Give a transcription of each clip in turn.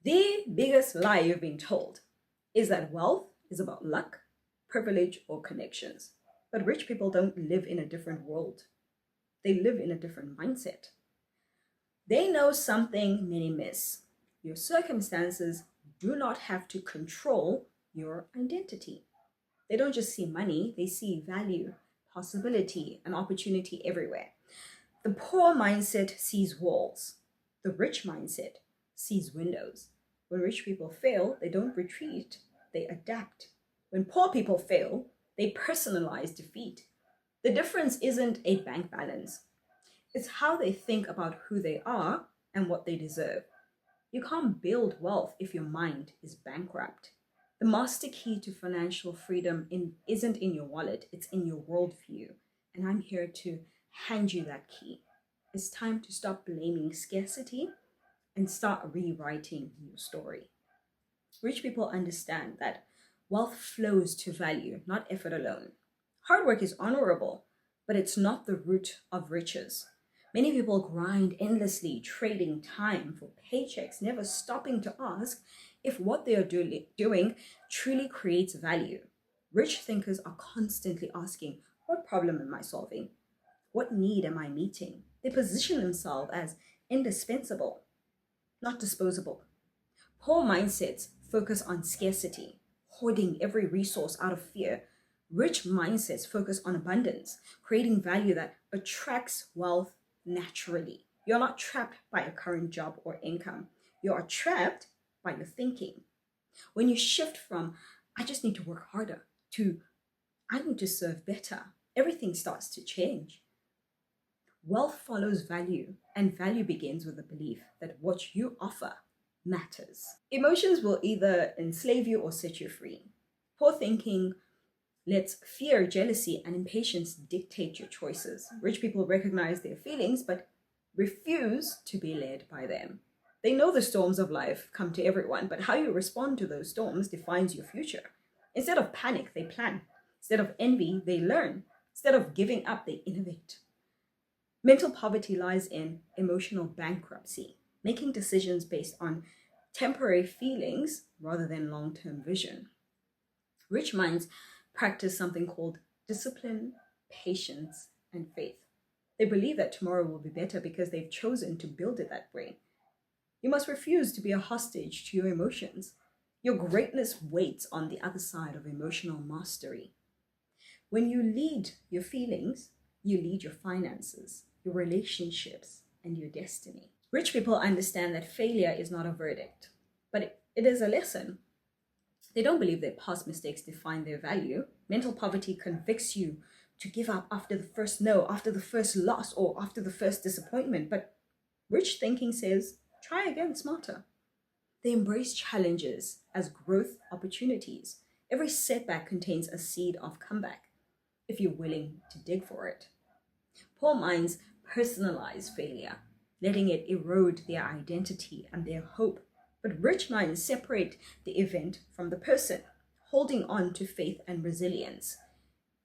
The biggest lie you've been told is that wealth is about luck, privilege, or connections. But rich people don't live in a different world, they live in a different mindset. They know something many miss. Your circumstances do not have to control your identity. They don't just see money, they see value, possibility, and opportunity everywhere. The poor mindset sees walls. The rich mindset sees windows. When rich people fail, they don't retreat, they adapt. When poor people fail, they personalize defeat. The difference isn't a bank balance, it's how they think about who they are and what they deserve. You can't build wealth if your mind is bankrupt. The master key to financial freedom isn't in your wallet, it's in your worldview. And I'm here to hand you that key. It's time to stop blaming scarcity and start rewriting your story. Rich people understand that wealth flows to value, not effort alone. Hard work is honorable, but it's not the root of riches. Many people grind endlessly, trading time for paychecks, never stopping to ask if what they are doing truly creates value. Rich thinkers are constantly asking, what problem am I solving? What need am I meeting? They position themselves as indispensable, not disposable. Poor mindsets focus on scarcity, hoarding every resource out of fear. Rich mindsets focus on abundance, creating value that attracts wealth naturally. You're not trapped by a current job or income. You are trapped by your thinking. When you shift from, I just need to work harder, to, I need to serve better, everything starts to change. Wealth follows value, and value begins with the belief that what you offer matters. Emotions will either enslave you or set you free. Poor thinking lets fear, jealousy, and impatience dictate your choices. Rich people recognize their feelings but refuse to be led by them. They know the storms of life come to everyone, but how you respond to those storms defines your future. Instead of panic, they plan. Instead of envy, they learn. Instead of giving up, they innovate. Mental poverty lies in emotional bankruptcy, making decisions based on temporary feelings rather than long-term vision. Rich minds practice something called discipline, patience, and faith. They believe that tomorrow will be better because they've chosen to build it that way. You must refuse to be a hostage to your emotions. Your greatness waits on the other side of emotional mastery. When you lead your feelings, you lead your finances, your relationships, and your destiny. Rich people understand that failure is not a verdict, but it is a lesson. They don't believe their past mistakes define their value. Mental poverty convicts you to give up after the first no, after the first loss, or after the first disappointment. But rich thinking says, try again smarter. They embrace challenges as growth opportunities. Every setback contains a seed of comeback, if you're willing to dig for it. Poor minds personalize failure, letting it erode their identity and their hope. But rich minds separate the event from the person, holding on to faith and resilience.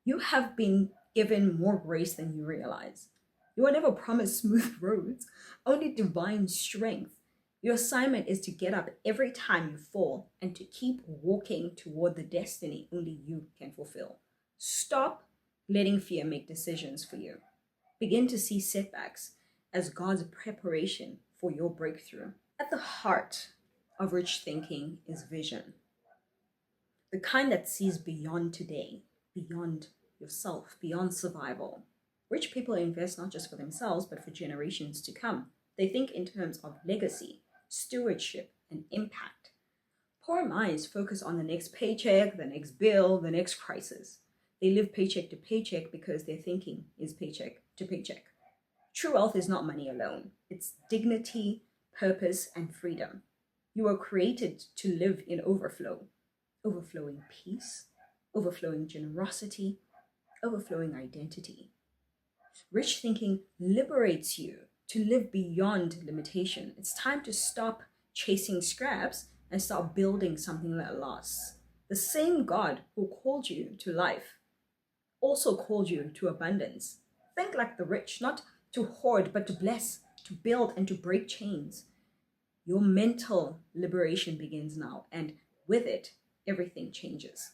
You have been given more grace than you realize. You are never promised smooth roads, only divine strength. Your assignment is to get up every time you fall and to keep walking toward the destiny only you can fulfill. Stop letting fear make decisions for you. Begin to see setbacks as God's preparation for your breakthrough. At the heart of rich thinking is vision, the kind that sees beyond today, beyond yourself, beyond survival. Rich people invest not just for themselves, but for generations to come. They think in terms of legacy, stewardship, and impact. Poor minds focus on the next paycheck, the next bill, the next crisis. They live paycheck to paycheck because their thinking is paycheck to paycheck. True wealth is not money alone. It's dignity, purpose, and freedom. You are created to live in overflow, overflowing peace, overflowing generosity, overflowing identity. Rich thinking liberates you to live beyond limitation. It's time to stop chasing scraps and start building something that lasts. The same God who called you to life also called you to abundance. Think like the rich, not to hoard, but to bless, to build, and to break chains. Your mental liberation begins now, and with it, everything changes.